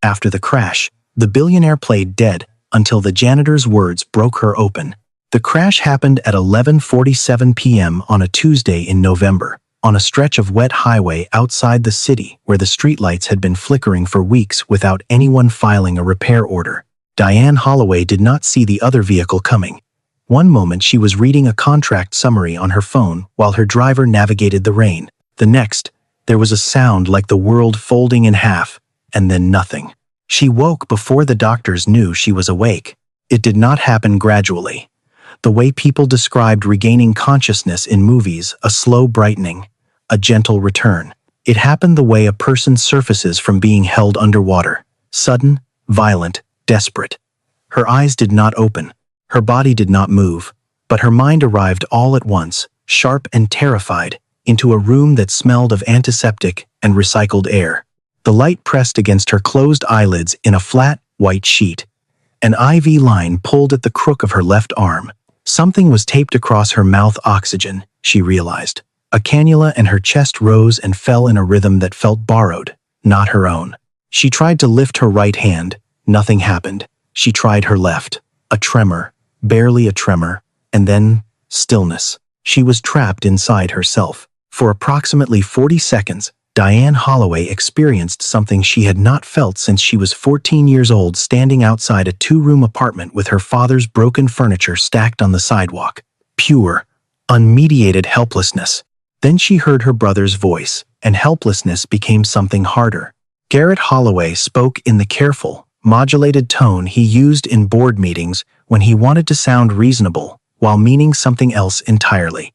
After the crash, the billionaire played dead until the janitor's words broke her open. The crash happened at 11:47 p.m. on a Tuesday in November, on a stretch of wet highway outside the city where the streetlights had been flickering for weeks without anyone filing a repair order. Diane Holloway did not see the other vehicle coming. One moment she was reading a contract summary on her phone while her driver navigated the rain. The next, there was a sound like the world folding in half, and then nothing. She woke before the doctors knew she was awake. It did not happen gradually. The way people described regaining consciousness in movies, a slow brightening, a gentle return. It happened the way a person surfaces from being held underwater. Sudden, violent, desperate. Her eyes did not open. Her body did not move. But her mind arrived all at once, sharp and terrified, into a room that smelled of antiseptic and recycled air. The light pressed against her closed eyelids in a flat, white sheet. An IV line pulled at the crook of her left arm. Something was taped across her mouth. Oxygen, she realized. A cannula, and her chest rose and fell in a rhythm that felt borrowed, not her own. She tried to lift her right hand. Nothing happened. She tried her left. A tremor, barely a tremor, and then stillness. She was trapped inside herself. For approximately 40 seconds, Diane Holloway experienced something she had not felt since she was 14 years old, standing outside a two-room apartment with her father's broken furniture stacked on the sidewalk. Pure, unmediated helplessness. Then she heard her brother's voice, and helplessness became something harder. Garrett Holloway spoke in the careful, modulated tone he used in board meetings when he wanted to sound reasonable, while meaning something else entirely.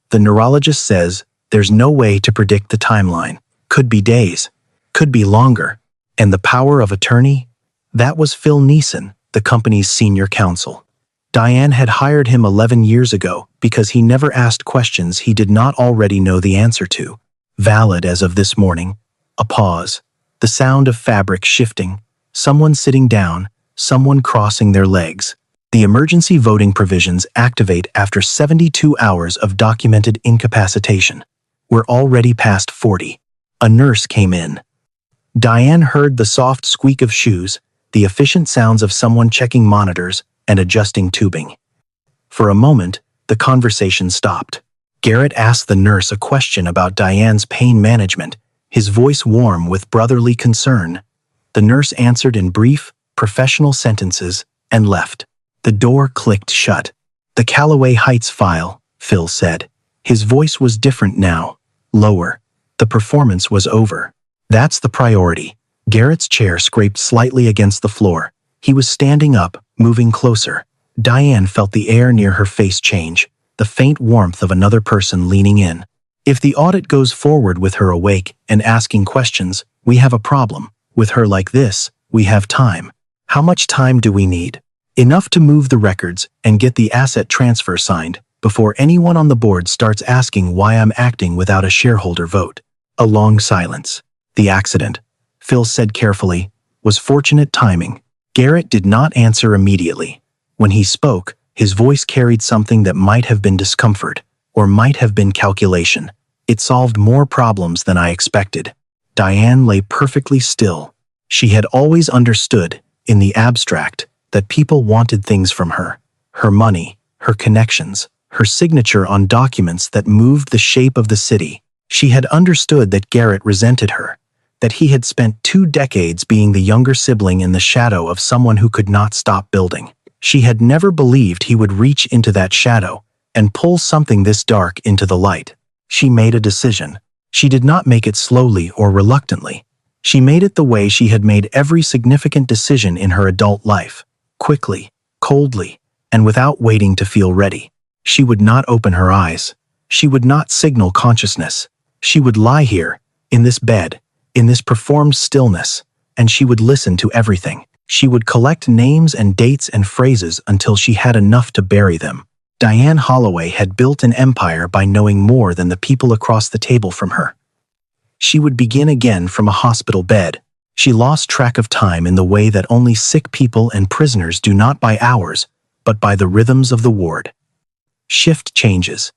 The neurologist says, there's no way to predict the timeline. Could be days, could be longer. And the power of attorney? That was Phil Neeson, the company's senior counsel. Diane had hired him 11 years ago because he never asked questions he did not already know the answer to. Valid as of this morning. A pause. The sound of fabric shifting. Someone sitting down. Someone crossing their legs. The emergency voting provisions activate after 72 hours of documented incapacitation. We're already past 40. A nurse came in. Diane heard the soft squeak of shoes, the efficient sounds of someone checking monitors and adjusting tubing. For a moment, the conversation stopped. Garrett asked the nurse a question about Diane's pain management, his voice warm with brotherly concern. The nurse answered in brief, professional sentences and left. The door clicked shut. The Callaway Heights file, Phil said. His voice was different now, lower. The performance was over. That's the priority. Garrett's chair scraped slightly against the floor. He was standing up, moving closer. Diane felt the air near her face change, the faint warmth of another person leaning in. If the audit goes forward with her awake and asking questions, we have a problem. With her like this, we have time. How much time do we need? Enough to move the records and get the asset transfer signed before anyone on the board starts asking why I'm acting without a shareholder vote. A long silence. The accident, Phil said carefully, was fortunate timing. Garrett did not answer immediately. When he spoke, his voice carried something that might have been discomfort, or might have been calculation. It solved more problems than I expected. Diane lay perfectly still. She had always understood, in the abstract, that people wanted things from her. Her money, her connections, her signature on documents that moved the shape of the city. She had understood that Garrett resented her, that he had spent 2 decades being the younger sibling in the shadow of someone who could not stop building. She had never believed he would reach into that shadow and pull something this dark into the light. She made a decision. She did not make it slowly or reluctantly. She made it the way she had made every significant decision in her adult life, quickly, coldly, and without waiting to feel ready. She would not open her eyes. She would not signal consciousness. She would lie here, in this bed, in this performed stillness, and she would listen to everything. She would collect names and dates and phrases until she had enough to bury them. Diane Holloway had built an empire by knowing more than the people across the table from her. She would begin again from a hospital bed. She lost track of time in the way that only sick people and prisoners do, not by hours, but by the rhythms of the ward. Shift changes.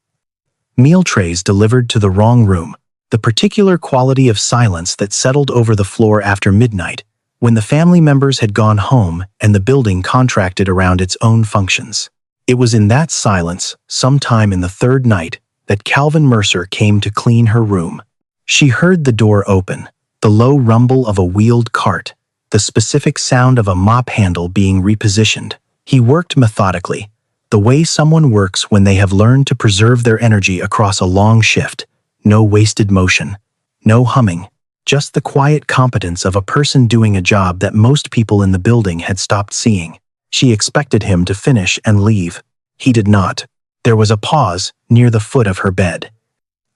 Meal trays delivered to the wrong room. The particular quality of silence that settled over the floor after midnight when the family members had gone home and the building contracted around its own functions. It was in that silence, sometime in the third night, that Calvin Mercer came to clean her room. She heard the door open, the low rumble of a wheeled cart, the specific sound of a mop handle being repositioned. He worked methodically, the way someone works when they have learned to preserve their energy across a long shift. No wasted motion, no humming, just the quiet competence of a person doing a job that most people in the building had stopped seeing. She expected him to finish and leave. He did not. There was a pause near the foot of her bed.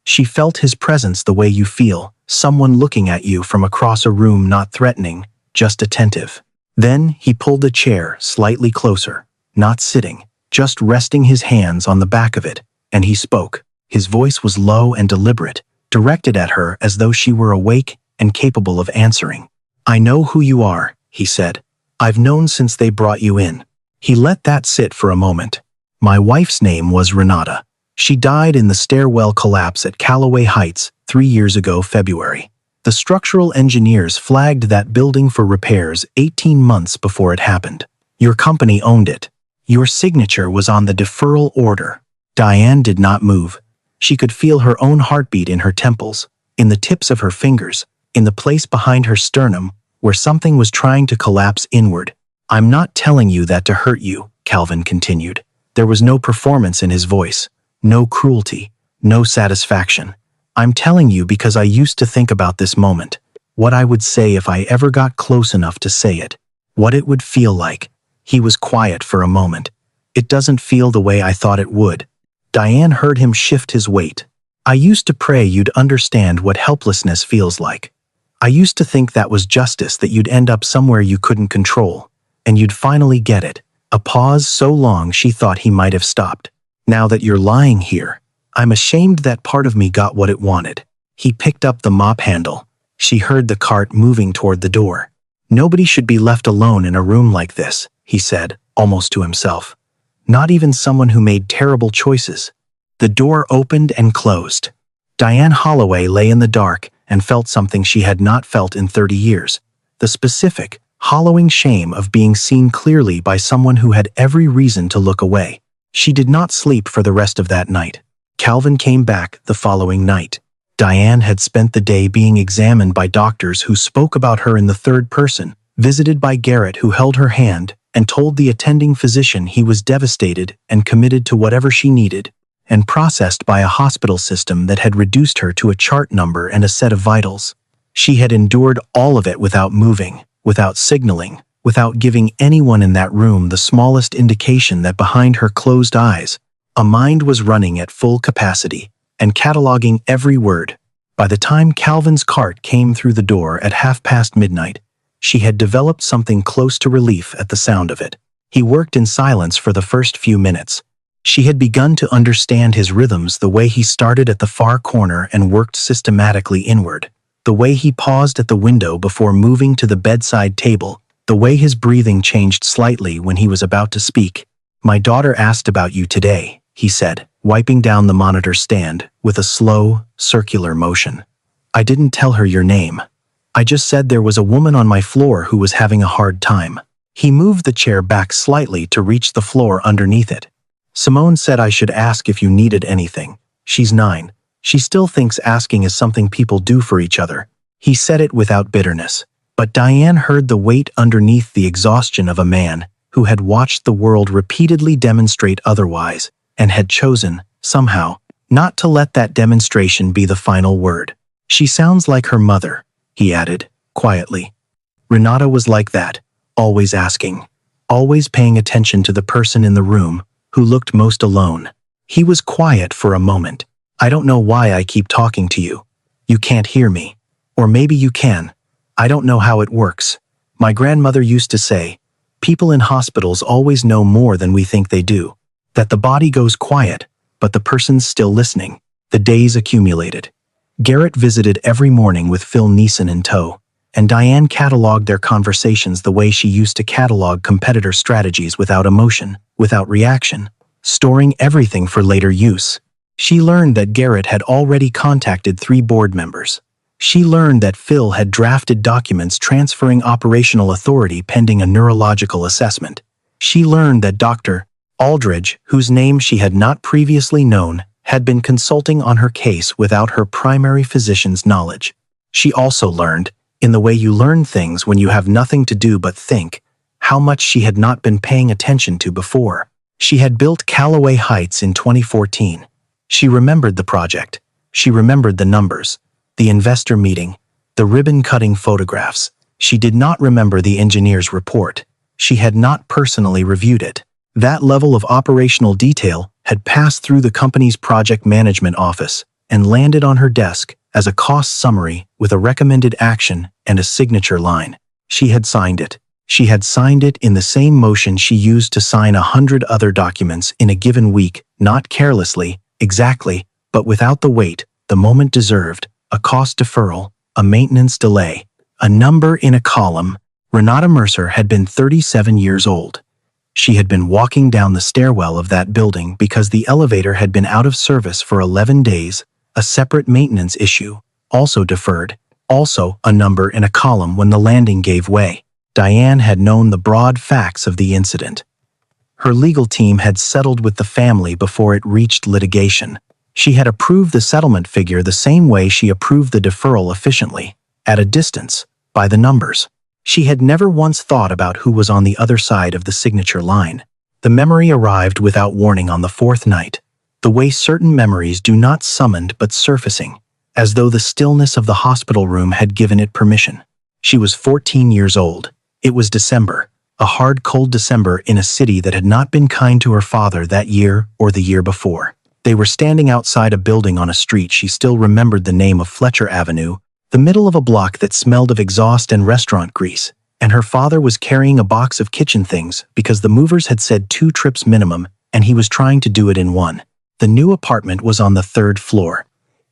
She felt his presence the way you feel, someone looking at you from across a room, not threatening, just attentive. Then he pulled a chair slightly closer, not sitting, just resting his hands on the back of it, and he spoke. His voice was low and deliberate, directed at her as though she were awake and capable of answering. "I know who you are," he said. "I've known since they brought you in." He let that sit for a moment. "My wife's name was Renata. She died in the stairwell collapse at Callaway Heights 3 years ago, February. The structural engineers flagged that building for repairs 18 months before it happened. Your company owned it. Your signature was on the deferral order." Diane did not move. She could feel her own heartbeat in her temples, in the tips of her fingers, in the place behind her sternum where something was trying to collapse inward. "I'm not telling you that to hurt you," Calvin continued. There was no performance in his voice, no cruelty, no satisfaction. "I'm telling you because I used to think about this moment, what I would say if I ever got close enough to say it, what it would feel like." He was quiet for a moment. "It doesn't feel the way I thought it would." Diane heard him shift his weight. "I used to pray you'd understand what helplessness feels like. I used to think that was justice, that you'd end up somewhere you couldn't control, and you'd finally get it." A pause so long she thought he might have stopped. "Now that you're lying here, I'm ashamed that part of me got what it wanted." He picked up the mop handle. She heard the cart moving toward the door. "Nobody should be left alone in a room like this," he said, almost to himself. "Not even someone who made terrible choices." The door opened and closed. Diane Holloway lay in the dark and felt something she had not felt in 30 years. The specific, hollowing shame of being seen clearly by someone who had every reason to look away. She did not sleep for the rest of that night. Calvin came back the following night. Diane had spent the day being examined by doctors who spoke about her in the third person, visited by Garrett, who held her hand and told the attending physician he was devastated and committed to whatever she needed, and processed by a hospital system that had reduced her to a chart number and a set of vitals. She had endured all of it without moving, without signaling, without giving anyone in that room the smallest indication that behind her closed eyes, a mind was running at full capacity and cataloging every word. By the time Calvin's cart came through the door at midnight, she had developed something close to relief at the sound of it. He worked in silence for the first few minutes. She had begun to understand his rhythms, the way he started at the far corner and worked systematically inward, the way he paused at the window before moving to the bedside table, the way his breathing changed slightly when he was about to speak. "My daughter asked about you today," he said, wiping down the monitor stand with a slow, circular motion. "I didn't tell her your name. I just said there was a woman on my floor who was having a hard time." He moved the chair back slightly to reach the floor underneath it. "Simone said I should ask if you needed anything. She's 9. She still thinks asking is something people do for each other." He said it without bitterness, but Diane heard the weight underneath, the exhaustion of a man who had watched the world repeatedly demonstrate otherwise and had chosen, somehow, not to let that demonstration be the final word. "She sounds like her mother," he added, quietly. Renata was like that, always asking, always paying attention to the person in the room who looked most alone. He was quiet for a moment. "I don't know why I keep talking to you. You can't hear me. Or maybe you can. I don't know how it works. My grandmother used to say, people in hospitals always know more than we think they do. That the body goes quiet, but the person's still listening." The days accumulated. Garrett visited every morning with Phil Neeson in tow, and Diane cataloged their conversations the way she used to catalog competitor strategies, without emotion, without reaction, storing everything for later use. She learned that Garrett had already contacted 3 board members. She learned that Phil had drafted documents transferring operational authority pending a neurological assessment. She learned that Dr. Aldridge, whose name she had not previously known, had been consulting on her case without her primary physician's knowledge. She also learned, in the way you learn things when you have nothing to do but think, how much she had not been paying attention to before. She had built Callaway Heights in 2014. She remembered the project. She remembered the numbers, the investor meeting, the ribbon-cutting photographs. She did not remember the engineer's report. She had not personally reviewed it. That level of operational detail had passed through the company's project management office and landed on her desk as a cost summary with a recommended action and a signature line. She had signed it. She had signed it in the same motion she used to sign 100 other documents in a given week, not carelessly, exactly, but without the weight the moment deserved, a cost deferral, a maintenance delay, a number in a column. Renata Mercer had been 37 years old. She had been walking down the stairwell of that building because the elevator had been out of service for 11 days, a separate maintenance issue, also deferred, also a number in a column when the landing gave way. Diane had known the broad facts of the incident. Her legal team had settled with the family before it reached litigation. She had approved the settlement figure the same way she approved the deferral efficiently, at a distance, by the numbers. She had never once thought about who was on the other side of the signature line. The memory arrived without warning on the fourth night, the way certain memories do not summoned but surfacing, as though the stillness of the hospital room had given it permission. She was 14 years old. It was December, a hard, cold December in a city that had not been kind to her father that year or the year before. They were standing outside a building on a street she still remembered the name of Fletcher Avenue, the middle of a block that smelled of exhaust and restaurant grease, and her father was carrying a box of kitchen things because the movers had said 2 trips minimum and he was trying to do it in one. The new apartment was on the 3rd floor.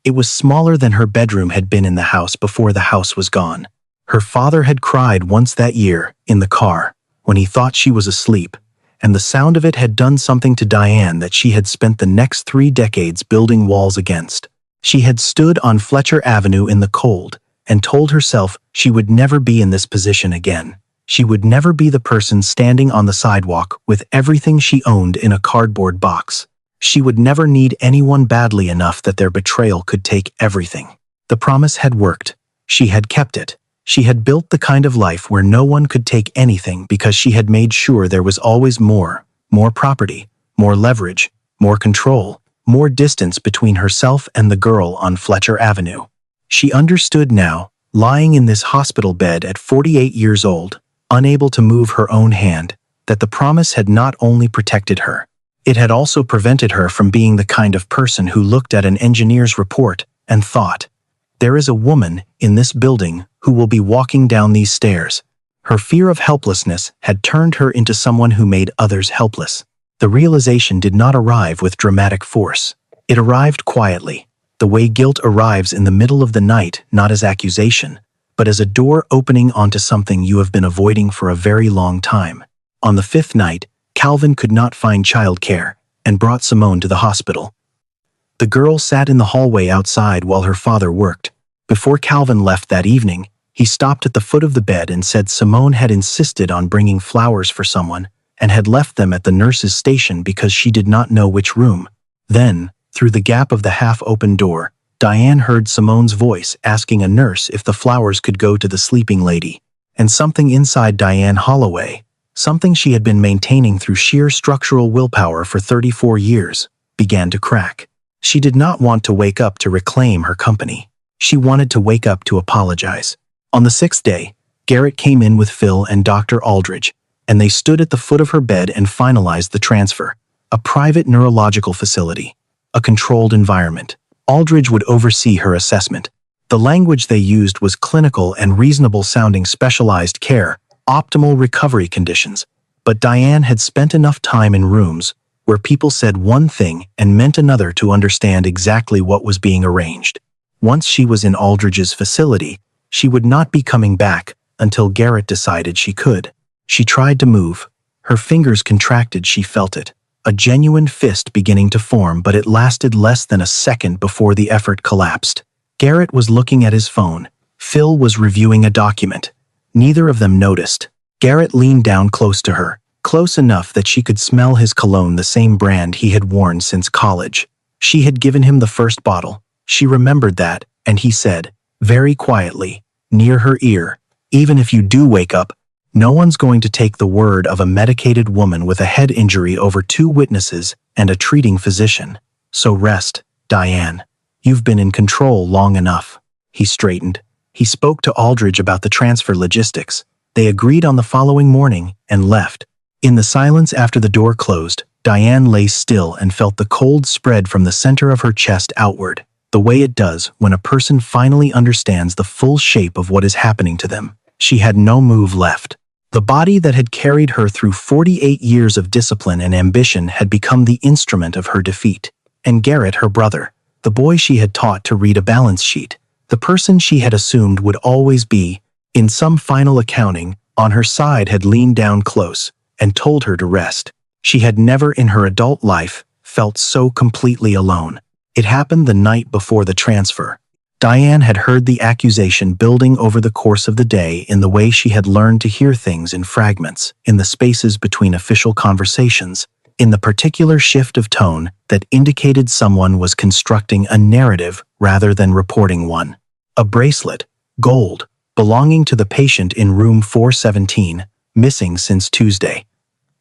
It was smaller than her bedroom had been in the house before the house was gone. Her father had cried once that year, in the car, when he thought she was asleep, and the sound of it had done something to Diane that she had spent the next 3 decades building walls against. She had stood on Fletcher Avenue in the cold and told herself she would never be in this position again. She would never be the person standing on the sidewalk with everything she owned in a cardboard box. She would never need anyone badly enough that their betrayal could take everything. The promise had worked. She had kept it. She had built the kind of life where no one could take anything because she had made sure there was always more property, more leverage, more control, more distance between herself and the girl on Fletcher Avenue. She understood now, lying in this hospital bed at 48 years old, unable to move her own hand, that the promise had not only protected her, it had also prevented her from being the kind of person who looked at an engineer's report and thought, "There is a woman in this building who will be walking down these stairs." Her fear of helplessness had turned her into someone who made others helpless. The realization did not arrive with dramatic force. It arrived quietly, the way guilt arrives in the middle of the night, not as accusation, but as a door opening onto something you have been avoiding for a very long time. On the 5th night, Calvin could not find childcare and brought Simone to the hospital. The girl sat in the hallway outside while her father worked. Before Calvin left that evening, he stopped at the foot of the bed and said Simone had insisted on bringing flowers for someone and had left them at the nurse's station because she did not know which room. Then, through the gap of the half-open door, Diane heard Simone's voice asking a nurse if the flowers could go to the sleeping lady. And something inside Diane Holloway, something she had been maintaining through sheer structural willpower for 34 years, began to crack. She did not want to wake up to reclaim her company. She wanted to wake up to apologize. On the 6th day, Garrett came in with Phil and Dr. Aldridge, and they stood at the foot of her bed and finalized the transfer. A private neurological facility, a controlled environment. Aldridge would oversee her assessment. The language they used was clinical and reasonable-sounding specialized care, optimal recovery conditions. But Diane had spent enough time in rooms where people said one thing and meant another to understand exactly what was being arranged. Once she was in Aldridge's facility, she would not be coming back until Garrett decided she could. She tried to move. Her fingers contracted, she felt it. A genuine fist beginning to form, but it lasted less than a second before the effort collapsed. Garrett was looking at his phone. Phil was reviewing a document. Neither of them noticed. Garrett leaned down close to her, close enough that she could smell his cologne, the same brand he had worn since college. She had given him the first bottle. She remembered that, and he said, very quietly, near her ear, "Even if you do wake up, no one's going to take the word of a medicated woman with a head injury over 2 witnesses and a treating physician. So rest, Diane. You've been in control long enough." He straightened. He spoke to Aldridge about the transfer logistics. They agreed on the following morning and left. In the silence after the door closed, Diane lay still and felt the cold spread from the center of her chest outward, the way it does when a person finally understands the full shape of what is happening to them. She had no move left. The body that had carried her through 48 years of discipline and ambition had become the instrument of her defeat. And Garrett, her brother, the boy she had taught to read a balance sheet, the person she had assumed would always be, in some final accounting, on her side, had leaned down close and told her to rest. She had never in her adult life felt so completely alone. It happened the night before the transfer. Diane had heard the accusation building over the course of the day in the way she had learned to hear things in fragments, in the spaces between official conversations, in the particular shift of tone that indicated someone was constructing a narrative rather than reporting one. A bracelet, gold, belonging to the patient in room 417, missing since Tuesday.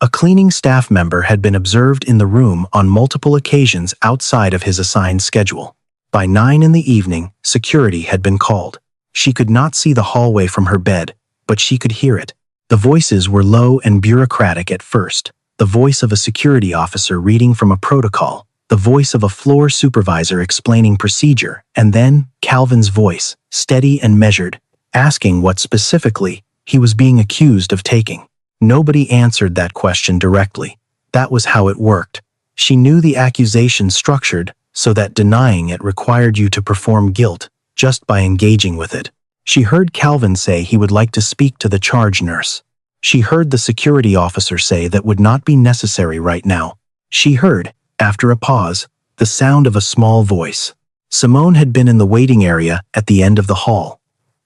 A cleaning staff member had been observed in the room on multiple occasions outside of his assigned schedule. By 9 in the evening, security had been called. She could not see the hallway from her bed, but she could hear it. The voices were low and bureaucratic at first. The voice of a security officer reading from a protocol, the voice of a floor supervisor explaining procedure, and then Calvin's voice, steady and measured, asking what specifically he was being accused of taking. Nobody answered that question directly. That was how it worked. She knew the accusation structured so that denying it required you to perform guilt just by engaging with it. She heard Calvin say he would like to speak to the charge nurse. She heard the security officer say that would not be necessary right now. She heard, after a pause, the sound of a small voice. Simone had been in the waiting area at the end of the hall.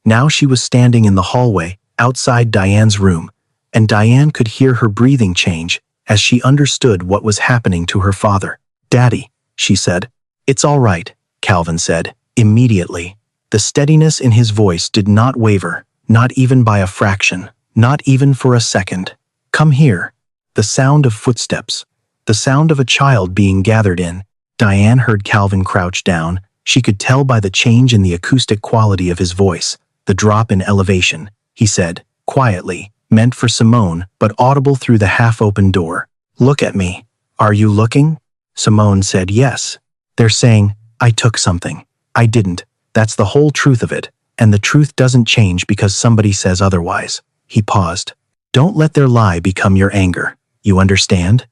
Now she was standing in the hallway, outside Diane's room, and Diane could hear her breathing change as she understood what was happening to her father. "Daddy," she said. "It's all right," Calvin said, immediately. The steadiness in his voice did not waver, not even by a fraction, not even for a second. "Come here." The sound of footsteps, the sound of a child being gathered in. Diane heard Calvin crouch down. She could tell by the change in the acoustic quality of his voice, the drop in elevation. He said, quietly, meant for Simone, but audible through the half-open door, "Look at me. Are you looking?" Simone said yes. "They're saying, I took something. I didn't. That's the whole truth of it, and the truth doesn't change because somebody says otherwise." He paused. "Don't let their lie become your anger. You understand?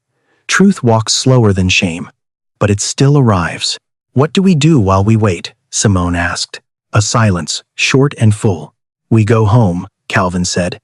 Truth walks slower than shame, but it still arrives." "What do we do while we wait?" Simone asked. A silence, short and full. "We go home," Calvin said.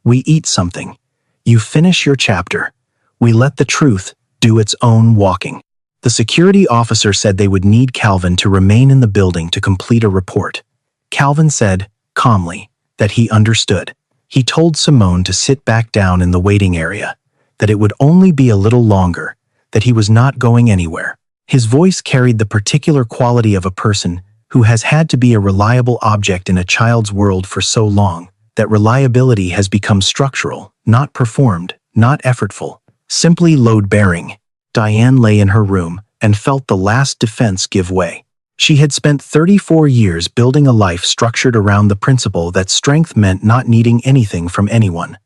"We eat something. You finish your chapter. We let the truth do its own walking." The security officer said they would need Calvin to remain in the building to complete a report. Calvin said, calmly, that he understood. He told Simone to sit back down in the waiting area, that it would only be a little longer, that he was not going anywhere. His voice carried the particular quality of a person who has had to be a reliable object in a child's world for so long, that reliability has become structural, not performed, not effortful, simply load-bearing. Diane lay in her room and felt the last defense give way. She had spent 34 years building a life structured around the principle that strength meant not needing anything from anyone.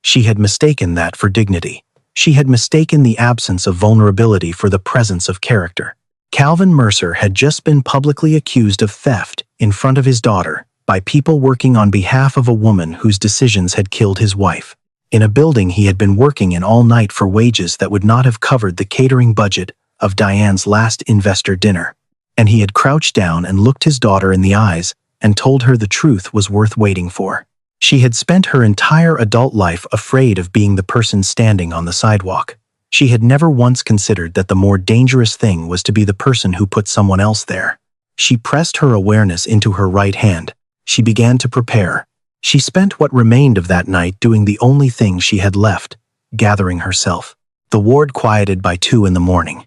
She had mistaken that for dignity. She had mistaken the absence of vulnerability for the presence of character. Calvin Mercer had just been publicly accused of theft in front of his daughter by people working on behalf of a woman whose decisions had killed his wife. In a building he had been working in all night for wages that would not have covered the catering budget of Diane's last investor dinner. And he had crouched down and looked his daughter in the eyes and told her the truth was worth waiting for. She had spent her entire adult life afraid of being the person standing on the sidewalk. She had never once considered that the more dangerous thing was to be the person who put someone else there. She pressed her awareness into her right hand. She began to prepare. She spent what remained of that night doing the only thing she had left, gathering herself. The ward quieted by 2 in the morning.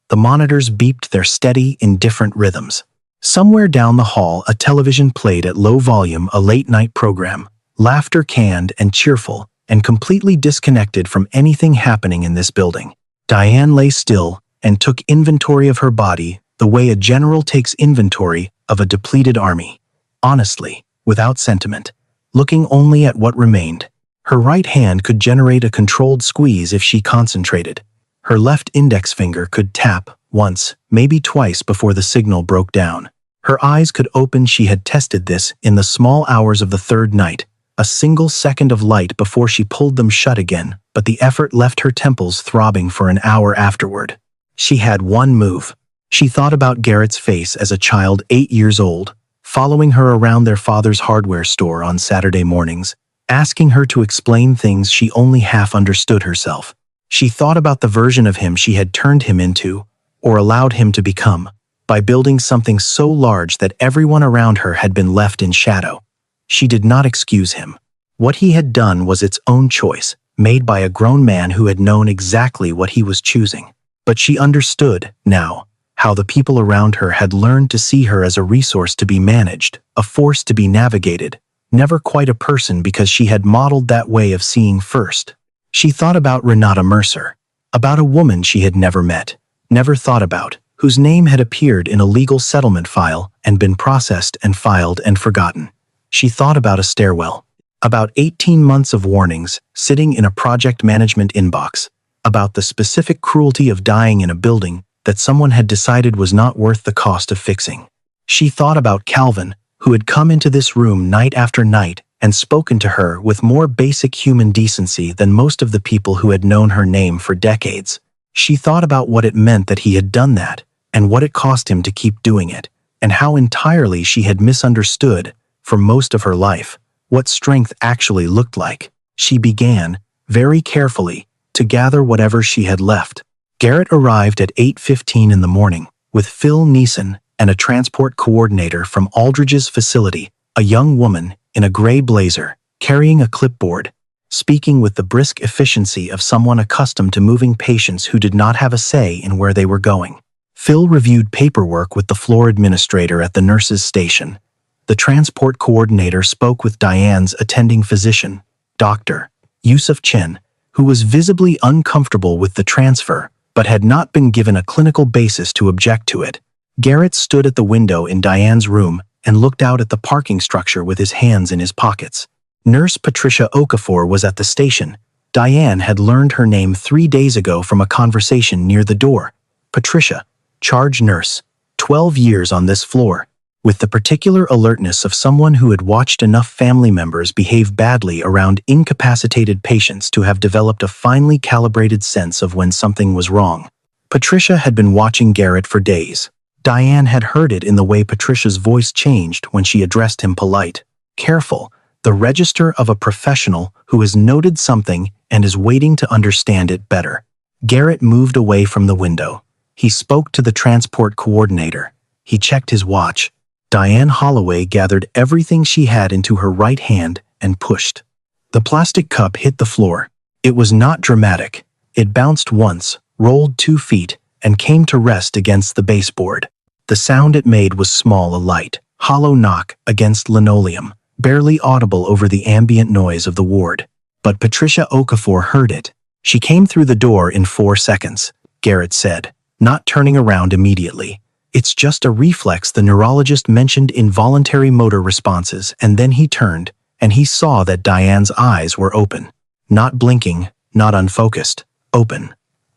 The monitors beeped their steady, indifferent rhythms. Somewhere down the hall, a television played at low volume a late-night program, laughter canned and cheerful, and completely disconnected from anything happening in this building. Diane lay still and took inventory of her body the way a general takes inventory of a depleted army. Honestly, without sentiment, looking only at what remained. Her right hand could generate a controlled squeeze if she concentrated. Her left index finger could tap once, maybe twice before the signal broke down. Her eyes could open. She had tested this in the small hours of the third night, a single second of light before she pulled them shut again, but the effort left her temples throbbing for an hour afterward. She had one move. She thought about Garrett's face as a child 8 years old, following her around their father's hardware store on Saturday mornings, asking her to explain things she only half understood herself. She thought about the version of him she had turned him into, or allowed him to become, by building something so large that everyone around her had been left in shadow. She did not excuse him. What he had done was its own choice, made by a grown man who had known exactly what he was choosing. But she understood, now, how the people around her had learned to see her as a resource to be managed, a force to be navigated, never quite a person because she had modeled that way of seeing first. She thought about Renata Mercer, about a woman she had never met, never thought about, whose name had appeared in a legal settlement file and been processed and filed and forgotten. She thought about a stairwell, about 18 months of warnings sitting in a project management inbox, about the specific cruelty of dying in a building that someone had decided was not worth the cost of fixing. She thought about Calvin, who had come into this room night after night and spoken to her with more basic human decency than most of the people who had known her name for decades. She thought about what it meant that he had done that, and what it cost him to keep doing it, and how entirely she had misunderstood, for most of her life, what strength actually looked like. She began, very carefully, to gather whatever she had left. Garrett arrived at 8:15 in the morning, with Phil Neeson and a transport coordinator from Aldridge's facility, a young woman in a gray blazer, carrying a clipboard, speaking with the brisk efficiency of someone accustomed to moving patients who did not have a say in where they were going. Phil reviewed paperwork with the floor administrator at the nurses' station. The transport coordinator spoke with Diane's attending physician, Dr. Yusuf Chen, who was visibly uncomfortable with the transfer, but had not been given a clinical basis to object to it. Garrett stood at the window in Diane's room and looked out at the parking structure with his hands in his pockets. Nurse Patricia Okafor was at the station. Diane had learned her name 3 days ago from a conversation near the door. Patricia, charge nurse, 12 years on this floor, with the particular alertness of someone who had watched enough family members behave badly around incapacitated patients to have developed a finely calibrated sense of when something was wrong. Patricia had been watching Garrett for days. Diane had heard it in the way Patricia's voice changed when she addressed him polite, careful, the register of a professional who has noted something and is waiting to understand it better. Garrett moved away from the window. He spoke to the transport coordinator. He checked his watch. Diane Holloway gathered everything she had into her right hand and pushed. The plastic cup hit the floor. It was not dramatic. It bounced once, rolled 2 feet, and came to rest against the baseboard. The sound it made was small, a light, hollow knock against linoleum, barely audible over the ambient noise of the ward. But Patricia Okafor heard it. She came through the door in 4 seconds, Garrett said, not turning around immediately. It's just a reflex. The neurologist mentioned involuntary motor responses, and then he turned, and he saw that Diane's eyes were open. Not blinking, not unfocused, open.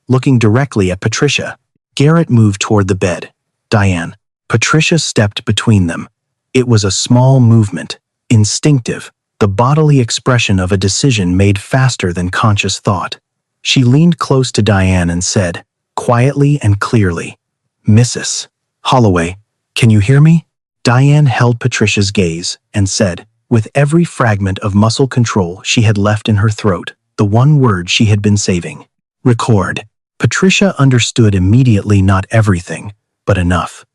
Looking directly at Patricia. Garrett moved toward the bed. Diane. Patricia stepped between them. It was a small movement, instinctive, the bodily expression of a decision made faster than conscious thought. She leaned close to Diane and said, quietly and clearly, "Mrs. Holloway, can you hear me?" Diane held Patricia's gaze and said, with every fragment of muscle control she had left in her throat, the one word she had been saving, "Record." Patricia understood immediately, not everything, but enough.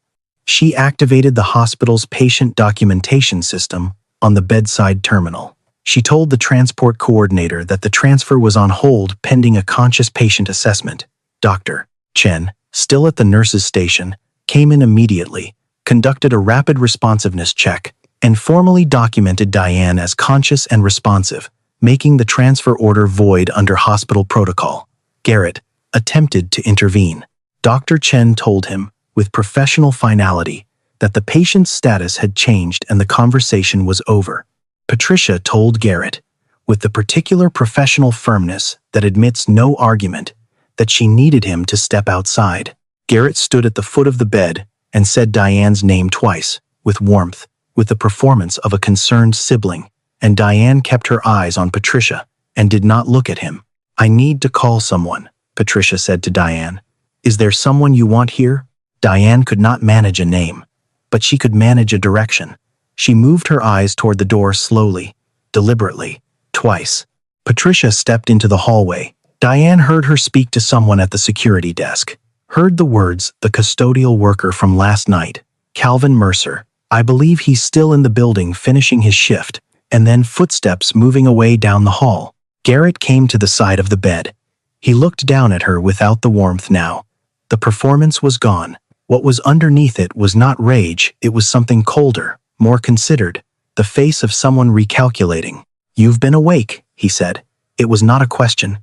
She activated the hospital's patient documentation system on the bedside terminal. She told the transport coordinator that the transfer was on hold pending a conscious patient assessment. Dr. Chen, still at the nurse's station, came in immediately, conducted a rapid responsiveness check, and formally documented Diane as conscious and responsive, making the transfer order void under hospital protocol. Garrett attempted to intervene. Dr. Chen told him, with professional finality, that the patient's status had changed and the conversation was over. Patricia told Garrett, with the particular professional firmness that admits no argument, that she needed him to step outside. Garrett stood at the foot of the bed and said Diane's name twice, with warmth, with the performance of a concerned sibling, and Diane kept her eyes on Patricia and did not look at him. "I need to call someone," Patricia said to Diane. "Is there someone you want here?" Diane could not manage a name, but she could manage a direction. She moved her eyes toward the door slowly, deliberately, twice. Patricia stepped into the hallway. Diane heard her speak to someone at the security desk. Heard the words, "The custodial worker from last night, Calvin Mercer. I believe he's still in the building finishing his shift," and then footsteps moving away down the hall. Garrett came to the side of the bed. He looked down at her without the warmth now. The performance was gone. What was underneath it was not rage, it was something colder, more considered, the face of someone recalculating. "You've been awake," he said. It was not a question.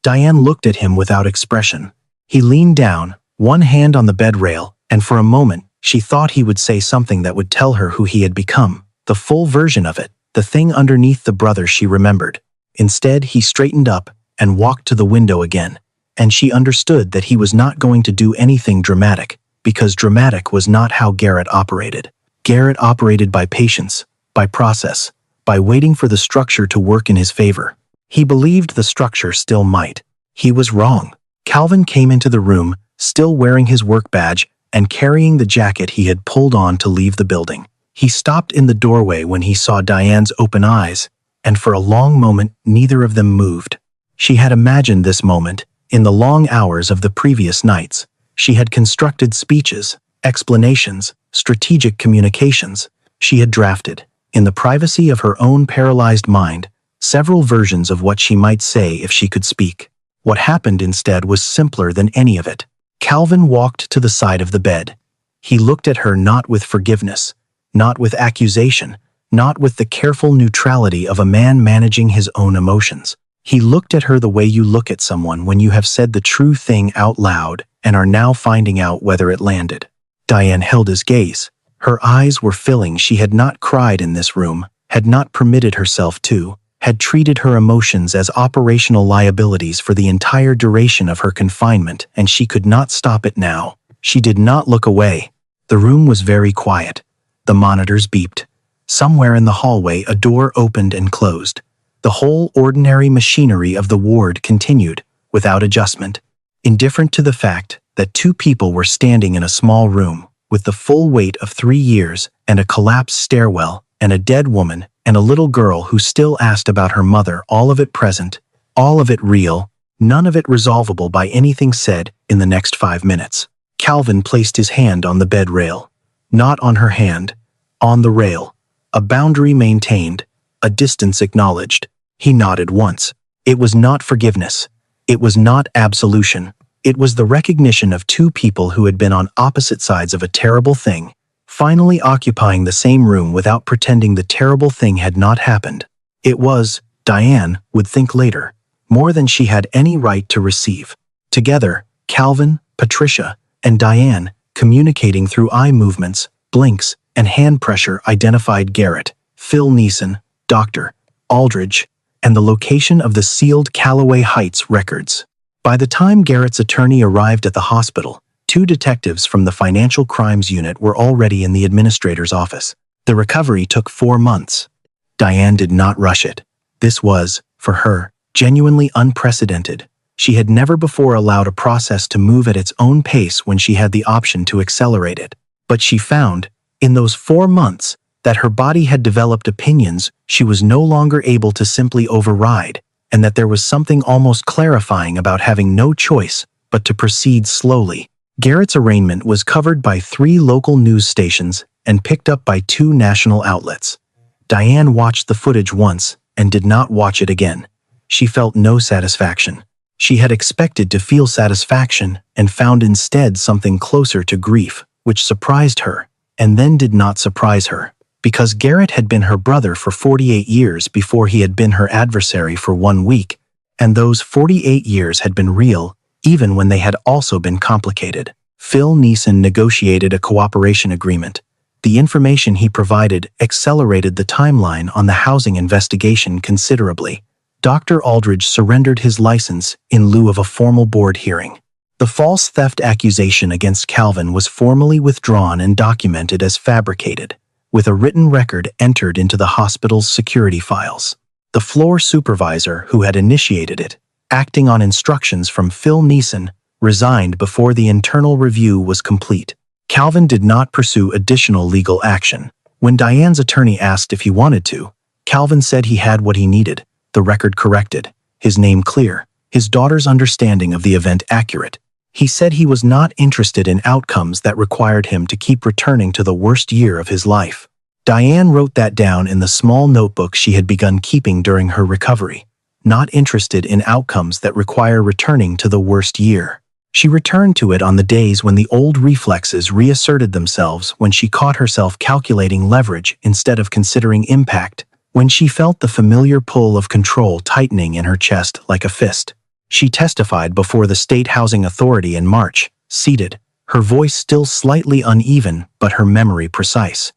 Diane looked at him without expression. He leaned down, one hand on the bed rail, and for a moment, she thought he would say something that would tell her who he had become, the full version of it, the thing underneath the brother she remembered. Instead, he straightened up and walked to the window again, and she understood that he was not going to do anything dramatic, because dramatic was not how Garrett operated. Garrett operated by patience, by process, by waiting for the structure to work in his favor. He believed the structure still might. He was wrong. Calvin came into the room, still wearing his work badge and carrying the jacket he had pulled on to leave the building. He stopped in the doorway when he saw Diane's open eyes, and for a long moment neither of them moved. She had imagined this moment in the long hours of the previous nights. She had constructed speeches, explanations, strategic communications. She had drafted, in the privacy of her own paralyzed mind, several versions of what she might say if she could speak. What happened instead was simpler than any of it. Calvin walked to the side of the bed. He looked at her not with forgiveness, not with accusation, not with the careful neutrality of a man managing his own emotions. He looked at her the way you look at someone when you have said the true thing out loud and are now finding out whether it landed. Diane held his gaze. Her eyes were filling. She had not cried in this room, had not permitted herself to, had treated her emotions as operational liabilities for the entire duration of her confinement, and she could not stop it now. She did not look away. The room was very quiet. The monitors beeped. Somewhere in the hallway a door opened and closed. The whole ordinary machinery of the ward continued, without adjustment, indifferent to the fact that two people were standing in a small room, with the full weight of 3 years and a collapsed stairwell and a dead woman and a little girl who still asked about her mother, all of it present, all of it real, none of it resolvable by anything said in the next 5 minutes. Calvin placed his hand on the bed rail. Not on her hand, on the rail. A boundary maintained, a distance acknowledged. He nodded once. It was not forgiveness. It was not absolution. It was the recognition of two people who had been on opposite sides of a terrible thing, finally occupying the same room without pretending the terrible thing had not happened. It was, Diane would think later, more than she had any right to receive. Together, Calvin, Patricia, and Diane, communicating through eye movements, blinks, and hand pressure, identified Garrett, Phil Neeson, Dr. Aldridge, and the location of the sealed Callaway Heights records. By the time Garrett's attorney arrived at the hospital, 2 detectives from the Financial Crimes Unit were already in the administrator's office. The recovery took 4 months. Diane did not rush it. This was, for her, genuinely unprecedented. She had never before allowed a process to move at its own pace when she had the option to accelerate it. But she found, in those 4 months, that her body had developed opinions she was no longer able to simply override, and that there was something almost clarifying about having no choice but to proceed slowly. Garrett's arraignment was covered by 3 local news stations and picked up by 2 national outlets. Diane watched the footage once and did not watch it again. She felt no satisfaction. She had expected to feel satisfaction and found instead something closer to grief, which surprised her, and then did not surprise her, because Garrett had been her brother for 48 years before he had been her adversary for 1 week, and those 48 years had been real, even when they had also been complicated. Phil Neeson negotiated a cooperation agreement. The information he provided accelerated the timeline on the housing investigation considerably. Dr. Aldridge surrendered his license in lieu of a formal board hearing. The false theft accusation against Calvin was formally withdrawn and documented as fabricated, with a written record entered into the hospital's security files. The floor supervisor who had initiated it, acting on instructions from Phil Neeson, resigned before the internal review was complete. Calvin did not pursue additional legal action. When Diane's attorney asked if he wanted to, Calvin said he had what he needed, the record corrected, his name clear, his daughter's understanding of the event accurate. He said he was not interested in outcomes that required him to keep returning to the worst year of his life. Diane wrote that down in the small notebook she had begun keeping during her recovery. Not interested in outcomes that require returning to the worst year. She returned to it on the days when the old reflexes reasserted themselves, when she caught herself calculating leverage instead of considering impact, when she felt the familiar pull of control tightening in her chest like a fist. She testified before the State Housing Authority in March, seated, her voice still slightly uneven but her memory precise.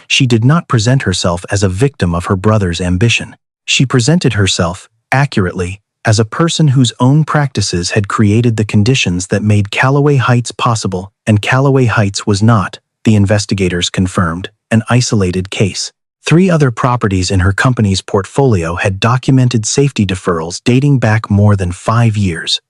She did not present herself as a victim of her brother's ambition. She presented herself, accurately, as a person whose own practices had created the conditions that made Callaway Heights possible, and Callaway Heights was not, the investigators confirmed, an isolated case. 3 other properties in her company's portfolio had documented safety deferrals dating back more than 5 years.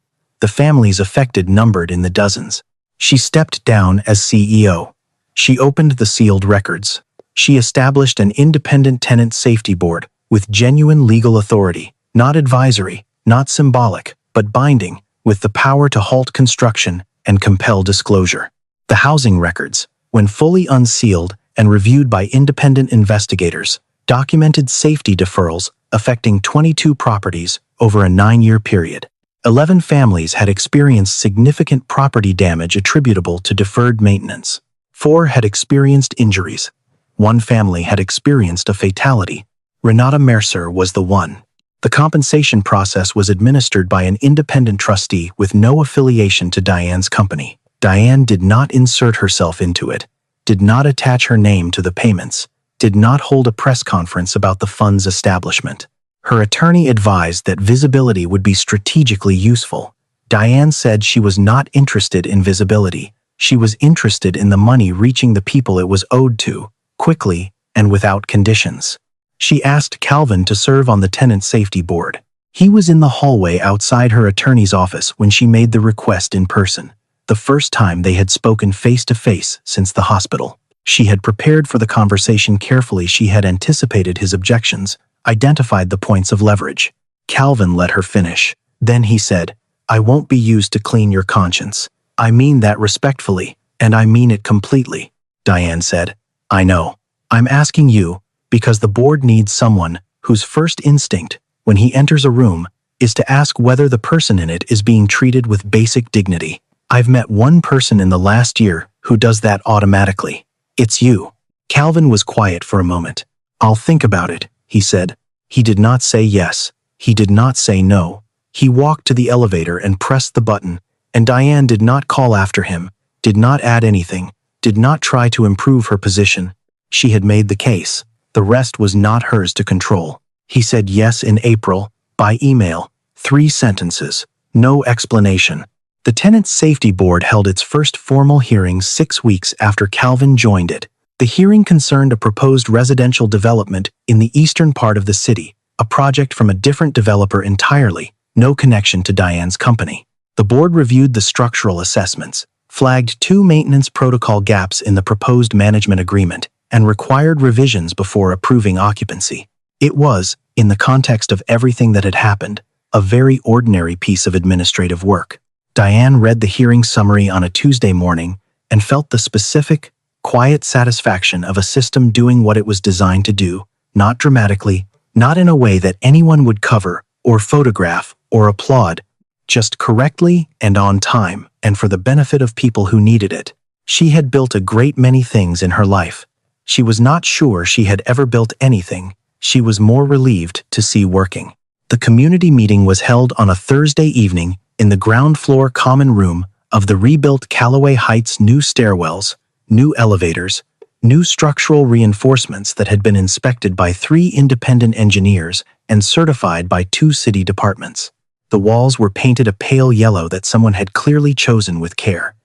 The families affected numbered in the dozens. She stepped down as CEO. She opened the sealed records. She established an independent tenant safety board with genuine legal authority, not advisory, not symbolic, but binding, with the power to halt construction and compel disclosure. The housing records, when fully unsealed and reviewed by independent investigators, documented safety deferrals affecting 22 properties over a 9-year period. 11 families had experienced significant property damage attributable to deferred maintenance. 4 had experienced injuries. 1 family had experienced a fatality. Renata Mercer was the one. The compensation process was administered by an independent trustee with no affiliation to Diane's company. Diane did not insert herself into it, did not attach her name to the payments, did not hold a press conference about the fund's establishment. Her attorney advised that visibility would be strategically useful. Diane said she was not interested in visibility. She was interested in the money reaching the people it was owed to, quickly and without conditions. She asked Calvin to serve on the tenant safety board. He was in the hallway outside her attorney's office when she made the request in person, the first time they had spoken face-to-face since the hospital. She had prepared for the conversation carefully. She had anticipated his objections, identified the points of leverage. Calvin let her finish. Then he said, "I won't be used to clean your conscience. I mean that respectfully, and I mean it completely." Diane said, "I know. I'm asking you, because the board needs someone whose first instinct, when he enters a room, is to ask whether the person in it is being treated with basic dignity. I've met one person in the last year who does that automatically. It's you." Calvin was quiet for a moment. "I'll think about it," he said. He did not say yes. He did not say no. He walked to the elevator and pressed the button, and Diane did not call after him, did not add anything, did not try to improve her position. She had made the case. The rest was not hers to control. He said yes in April, by email, 3 sentences, no explanation. The Tenant Safety Board held its first formal hearing 6 weeks after Calvin joined it. The hearing concerned a proposed residential development in the eastern part of the city, a project from a different developer entirely, no connection to Diane's company. The board reviewed the structural assessments, flagged 2 maintenance protocol gaps in the proposed management agreement, and required revisions before approving occupancy. It was, in the context of everything that had happened, a very ordinary piece of administrative work. Diane read the hearing summary on a Tuesday morning and felt the specific, quiet satisfaction of a system doing what it was designed to do, not dramatically, not in a way that anyone would cover or photograph or applaud, just correctly and on time and for the benefit of people who needed it. She had built a great many things in her life. She was not sure she had ever built anything she was more relieved to see working. The community meeting was held on a Thursday evening in the ground floor common room of the rebuilt Callaway Heights new stairwells, new elevators, new structural reinforcements that had been inspected by 3 independent engineers and certified by 2 city departments. The walls were painted a pale yellow that someone had clearly chosen with care.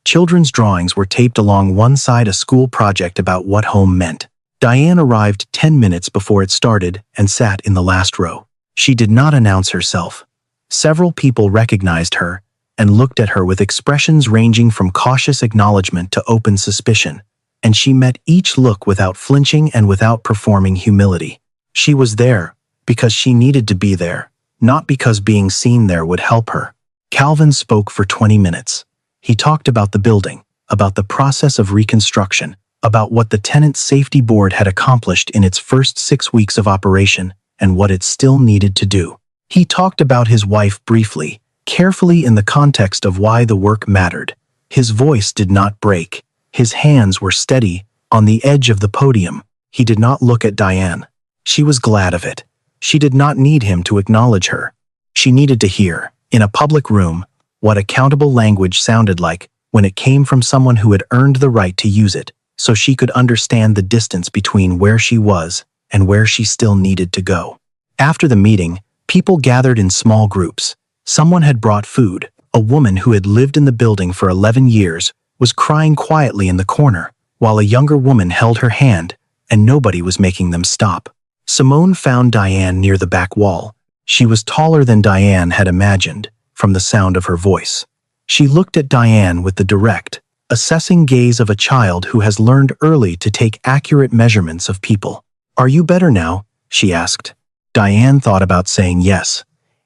Children's drawings were taped along one side, a school project about what home meant. Diane arrived 10 minutes before it started and sat in the last row. She did not announce herself. Several people recognized her and looked at her with expressions ranging from cautious acknowledgement to open suspicion, and she met each look without flinching and without performing humility. She was there because she needed to be there, not because being seen there would help her. Calvin spoke for 20 minutes. He talked about the building, about the process of reconstruction, about what the Tenant Safety Board had accomplished in its first 6 weeks of operation and what it still needed to do. He talked about his wife briefly, carefully in the context of why the work mattered. His voice did not break. His hands were steady, on the edge of the podium. He did not look at Diane. She was glad of it. She did not need him to acknowledge her. She needed to hear, in a public room, what accountable language sounded like when it came from someone who had earned the right to use it, so she could understand the distance between where she was and where she still needed to go. After the meeting, people gathered in small groups. Someone had brought food. A woman who had lived in the building for 11 years was crying quietly in the corner, while a younger woman held her hand, and nobody was making them stop. Simone found Diane near the back wall. She was taller than Diane had imagined, from the sound of her voice. She looked at Diane with the direct, assessing gaze of a child who has learned early to take accurate measurements of people. "Are you better now?" she asked. Diane thought about saying yes.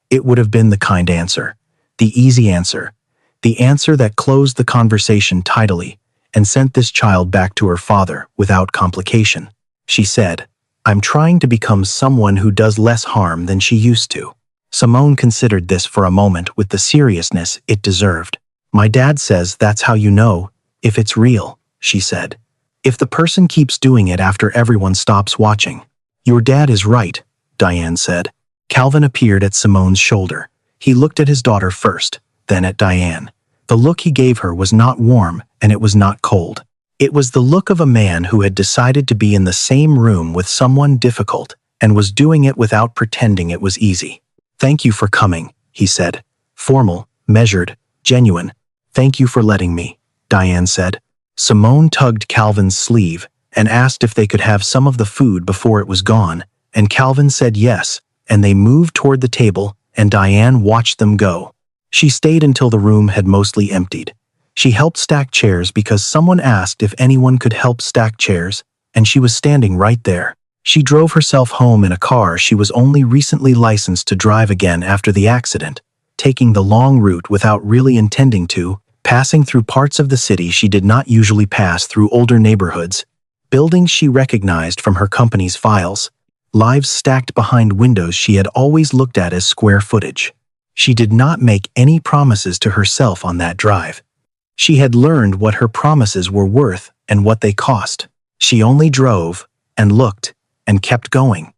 It would have been the kind answer, the easy answer, the answer that closed the conversation tidily and sent this child back to her father without complication. She said, "I'm trying to become someone who does less harm than she used to." Simone considered this for a moment with the seriousness it deserved. "My dad says that's how you know if it's real," she said. "If the person keeps doing it after everyone stops watching." "Your dad is right," Diane said. Calvin appeared at Simone's shoulder. He looked at his daughter first, then at Diane. The look he gave her was not warm and it was not cold. It was the look of a man who had decided to be in the same room with someone difficult and was doing it without pretending it was easy. "Thank you for coming," he said. Formal, measured, genuine. "Thank you for letting me," Diane said. Simone tugged Calvin's sleeve and asked if they could have some of the food before it was gone, and Calvin said yes, and they moved toward the table, and Diane watched them go. She stayed until the room had mostly emptied. She helped stack chairs because someone asked if anyone could help stack chairs, and she was standing right there. She drove herself home in a car she was only recently licensed to drive again after the accident, taking the long route without really intending to, passing through parts of the city she did not usually pass, through older neighborhoods, buildings she recognized from her company's files, lives stacked behind windows she had always looked at as square footage. She did not make any promises to herself on that drive. She had learned what her promises were worth and what they cost. She only drove and looked and kept going.